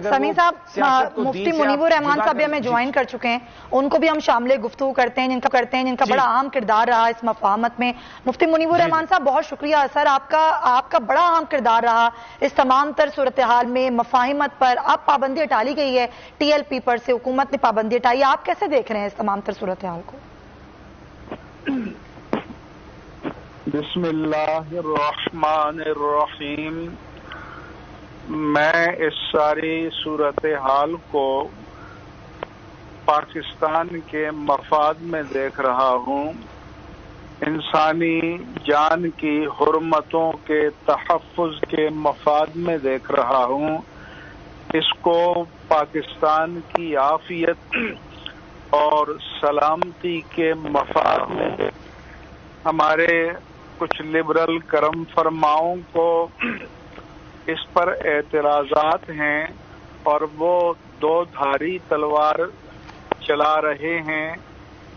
سمیع صاحب، مفتی منیب الرحمان صاحب بھی ہمیں جوائن کر چکے ہیں، ان کو بھی ہم شامل گفتگو کرتے ہیں جن کا بڑا اہم کردار رہا اس مفاہمت میں۔ مفتی منیب الرحمان صاحب بہت شکریہ سر، آپ کا بڑا اہم کردار رہا اس تمام تر صورتحال میں، مفاہمت پر اب پابندی ہٹا لی گئی ہے ٹی ایل پی پر سے، حکومت نے پابندی ہٹائی ہے، آپ کیسے دیکھ رہے ہیں اس تمام تر صورتحال کو؟ بسم اللہ الرحمن الرحیم۔ میں اس ساری صورتحال کو پاکستان کے مفاد میں دیکھ رہا ہوں، انسانی جان کی حرمتوں کے تحفظ کے مفاد میں دیکھ رہا ہوں، اس کو پاکستان کی عافیت اور سلامتی کے مفاد میں۔ ہمارے کچھ لبرل کرم فرماؤں کو اس پر اعتراضات ہیں اور وہ دو دھاری تلوار چلا رہے ہیں،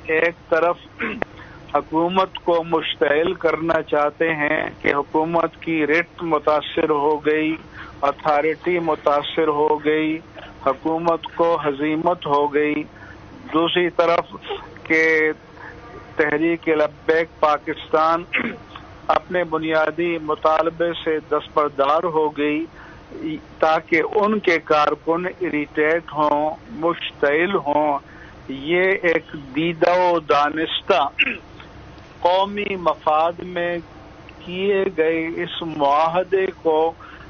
ایک طرف حکومت کو مشتعل کرنا چاہتے ہیں کہ حکومت کی ریٹ متاثر ہو گئی، اتھارٹی متاثر ہو گئی، حکومت کو ہزیمت ہو گئی، دوسری طرف کہ تحریک لبیک پاکستان اپنے بنیادی مطالبے سے دستبردار ہو گئی تاکہ ان کے کارکن اریٹیٹ ہوں، مشتعل ہوں۔ یہ ایک دیدہ و دانستہ قومی مفاد میں کیے گئے اس معاہدے کو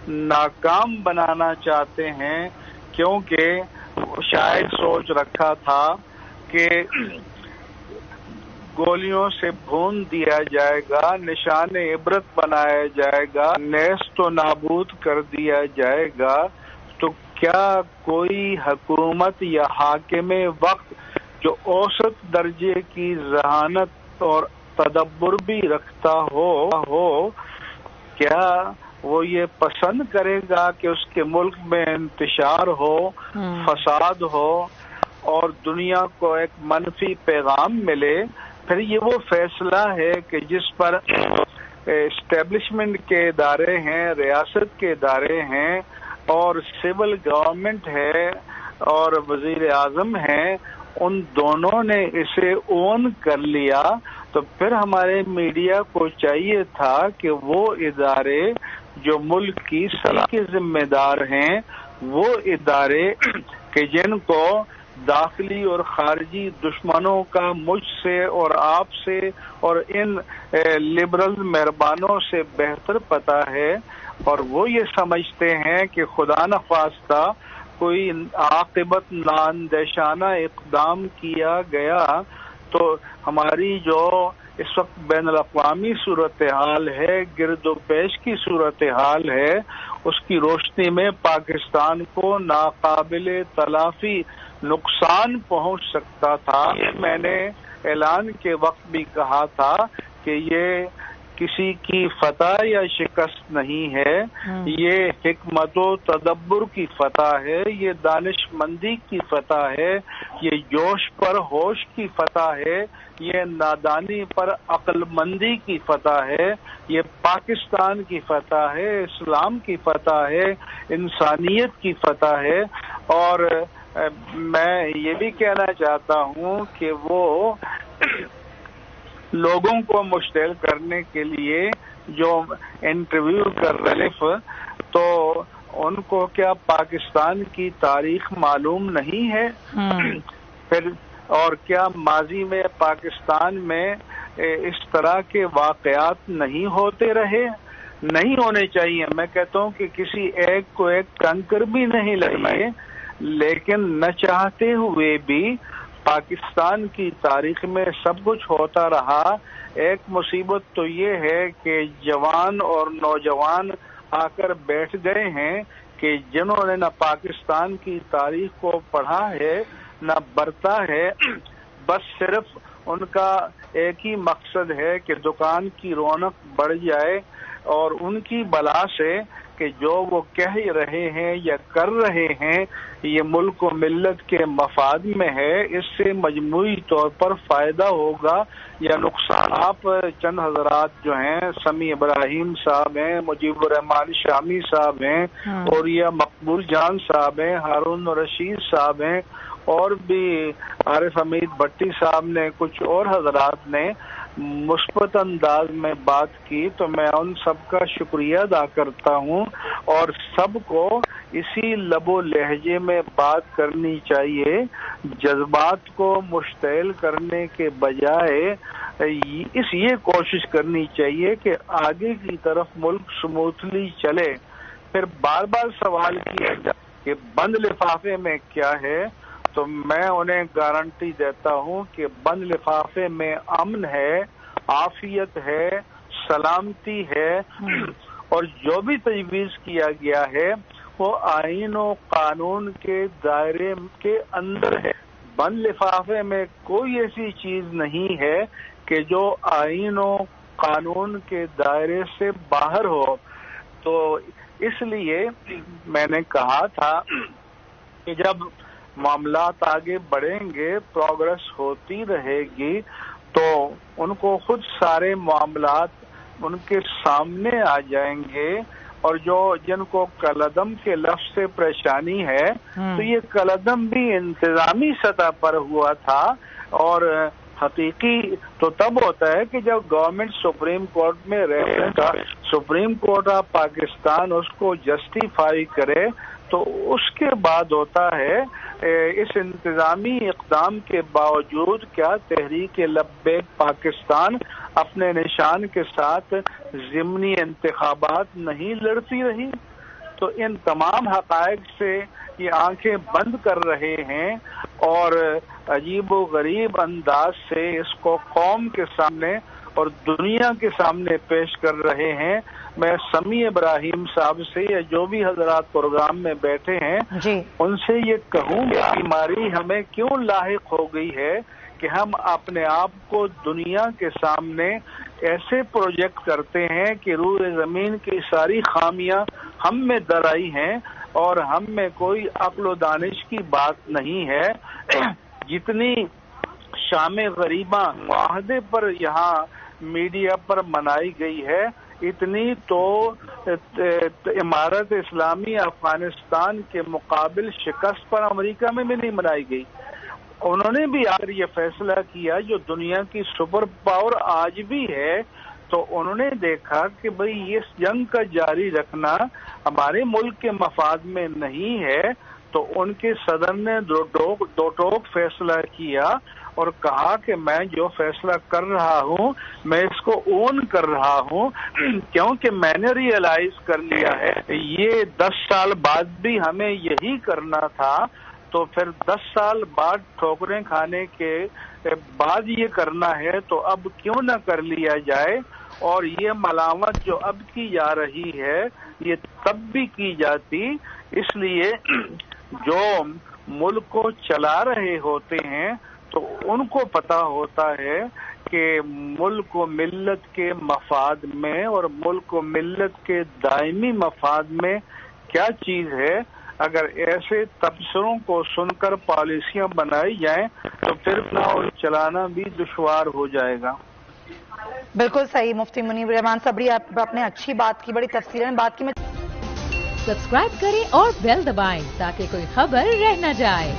ناکام بنانا چاہتے ہیں، کیونکہ شاید سوچ رکھا تھا کہ گولیوں سے بھون دیا جائے گا، نشان عبرت بنایا جائے گا، نیست و نابود کر دیا جائے گا، تو کیا کوئی حکومت یا حاکم وقت جو اوسط درجے کی ذہانت اور تدبر بھی رکھتا ہو کیا وہ یہ پسند کرے گا کہ اس کے ملک میں انتشار ہو، فساد ہو اور دنیا کو ایک منفی پیغام ملے؟ پھر یہ وہ فیصلہ ہے کہ جس پر اسٹیبلشمنٹ کے ادارے ہیں، ریاست کے ادارے ہیں اور سول گورنمنٹ ہے اور وزیر اعظم ہیں، ان دونوں نے اسے اون کر لیا۔ تو پھر ہمارے میڈیا کو چاہیے تھا کہ وہ ادارے جو ملک کی صلاح کے ذمہ دار ہیں، وہ ادارے کہ جن کو داخلی اور خارجی دشمنوں کا مجھ سے اور آپ سے اور ان لبرل مہربانوں سے بہتر پتہ ہے، اور وہ یہ سمجھتے ہیں کہ خدا نخواستہ کوئی عاقبت نااندیشانہ اقدام کیا گیا تو ہماری جو اس وقت بین الاقوامی صورتحال ہے، گرد و پیش کی صورتحال ہے، اس کی روشنی میں پاکستان کو ناقابل تلافی نقصان پہنچ سکتا تھا۔ میں نے اعلان کے وقت بھی کہا تھا کہ یہ کسی کی فتح یا شکست نہیں ہے، یہ حکمت و تدبر کی فتح ہے، یہ دانش مندی کی فتح ہے، یہ جوش پر ہوش کی فتح ہے، یہ نادانی پر عقل مندی کی فتح ہے، یہ پاکستان کی فتح ہے، اسلام کی فتح ہے، انسانیت کی فتح ہے۔ اور میں یہ بھی کہنا چاہتا ہوں کہ وہ لوگوں کو مشتعل کرنے کے لیے جو انٹرویو کر رہے تو ان کو کیا پاکستان کی تاریخ معلوم نہیں ہے؟ پھر اور کیا ماضی میں پاکستان میں اس طرح کے واقعات نہیں ہوتے رہے؟ نہیں ہونے چاہیے۔ میں کہتا ہوں کہ کسی ایک کو ایک کنکر بھی نہیں لگے، لیکن نہ چاہتے ہوئے بھی پاکستان کی تاریخ میں سب کچھ ہوتا رہا۔ ایک مصیبت تو یہ ہے کہ جوان اور نوجوان آ کر بیٹھ گئے ہیں کہ جنہوں نے نہ پاکستان کی تاریخ کو پڑھا ہے نہ برتا ہے، بس صرف ان کا ایک ہی مقصد ہے کہ دکان کی رونق بڑھ جائے اور ان کی بلا سے کہ جو وہ کہہ رہے ہیں یا کر رہے ہیں یہ ملک و ملت کے مفاد میں ہے، اس سے مجموعی طور پر فائدہ ہوگا یا نقصان؟ آپ چند حضرات جو ہیں، سمیع ابراہیم صاحب ہیں، مجیب الرحمان شامی صاحب ہیں، اور یہ مقبول جان صاحب ہیں، ہارون رشید صاحب ہیں، اور بھی عارف حمید بھٹی صاحب نے، کچھ اور حضرات نے مثبت انداز میں بات کی، تو میں ان سب کا شکریہ ادا کرتا ہوں، اور سب کو اسی لب و لہجے میں بات کرنی چاہیے، جذبات کو مشتعل کرنے کے بجائے یہ کوشش کرنی چاہیے کہ آگے کی طرف ملک سموتھلی چلے۔ پھر بار بار سوال کیا جائے کہ بند لفافے میں کیا ہے، تو میں انہیں گارنٹی دیتا ہوں کہ بند لفافے میں امن ہے، عافیت ہے، سلامتی ہے، اور جو بھی تجویز کیا گیا ہے وہ آئین و قانون کے دائرے کے اندر ہے۔ بند لفافے میں کوئی ایسی چیز نہیں ہے کہ جو آئین و قانون کے دائرے سے باہر ہو۔ تو اس لیے میں نے کہا تھا کہ جب معاملات آگے بڑھیں گے، پروگرس ہوتی رہے گی، تو ان کو خود سارے معاملات ان کے سامنے آ جائیں گے، اور جن کو کالعدم کے لفظ سے پریشانی ہے، تو یہ کالعدم بھی انتظامی سطح پر ہوا تھا، اور حقیقی تو تب ہوتا ہے کہ جب گورنمنٹ سپریم کورٹ میں رہے گا، سپریم کورٹ آف پاکستان اس کو جسٹیفائی کرے، تو اس کے بعد ہوتا ہے۔ اس انتظامی اقدام کے باوجود کیا تحریک لبیک پاکستان اپنے نشان کے ساتھ ضمنی انتخابات نہیں لڑتی رہی؟ تو ان تمام حقائق سے یہ آنکھیں بند کر رہے ہیں، اور عجیب و غریب انداز سے اس کو قوم کے سامنے اور دنیا کے سامنے پیش کر رہے ہیں۔ میں سمیع ابراہیم صاحب سے یا جو بھی حضرات پروگرام میں بیٹھے ہیں ان سے یہ کہوں کہ بیماری ہمیں کیوں لاحق ہو گئی ہے کہ ہم اپنے آپ کو دنیا کے سامنے ایسے پروجیکٹ کرتے ہیں کہ روئے زمین کی ساری خامیاں ہم میں درائی ہیں، اور ہم میں کوئی عقل و دانش کی بات نہیں ہے۔ جتنی شام غریباں معاہدے پر یہاں میڈیا پر منائی گئی ہے، اتنی تو امارت اسلامی افغانستان کے مقابل شکست پر امریکہ میں بھی نہیں منائی گئی۔ انہوں نے بھی آخر یہ فیصلہ کیا، جو دنیا کی سپر پاور آج بھی ہے، تو انہوں نے دیکھا کہ بھئی اس جنگ کا جاری رکھنا ہمارے ملک کے مفاد میں نہیں ہے، تو ان کے صدر نے دو ٹوک فیصلہ کیا اور کہا کہ میں جو فیصلہ کر رہا ہوں میں اس کو اون کر رہا ہوں، کیونکہ میں نے ریئلائز کر لیا ہے یہ 10 سال بعد بھی ہمیں یہی کرنا تھا، تو پھر 10 سال بعد ٹھوکریں کھانے کے بعد یہ کرنا ہے تو اب کیوں نہ کر لیا جائے۔ اور یہ ملامت جو اب کی جا رہی ہے یہ تب بھی کی جاتی، اس لیے جو ملک کو چلا رہے ہوتے ہیں تو ان کو پتا ہوتا ہے کہ ملک و ملت کے مفاد میں اور ملک و ملت کے دائمی مفاد میں کیا چیز ہے۔ اگر ایسے تبصروں کو سن کر پالیسیاں بنائی جائیں تو پھر چلانا بھی دشوار ہو جائے گا۔ بالکل صحیح مفتی منیب الرحمان صبری، آپ نے اچھی بات کی، بڑی تفصیل میں بات کی۔ سبسکرائب کریں اور بیل دبائیں تاکہ کوئی خبر رہ نہ جائے۔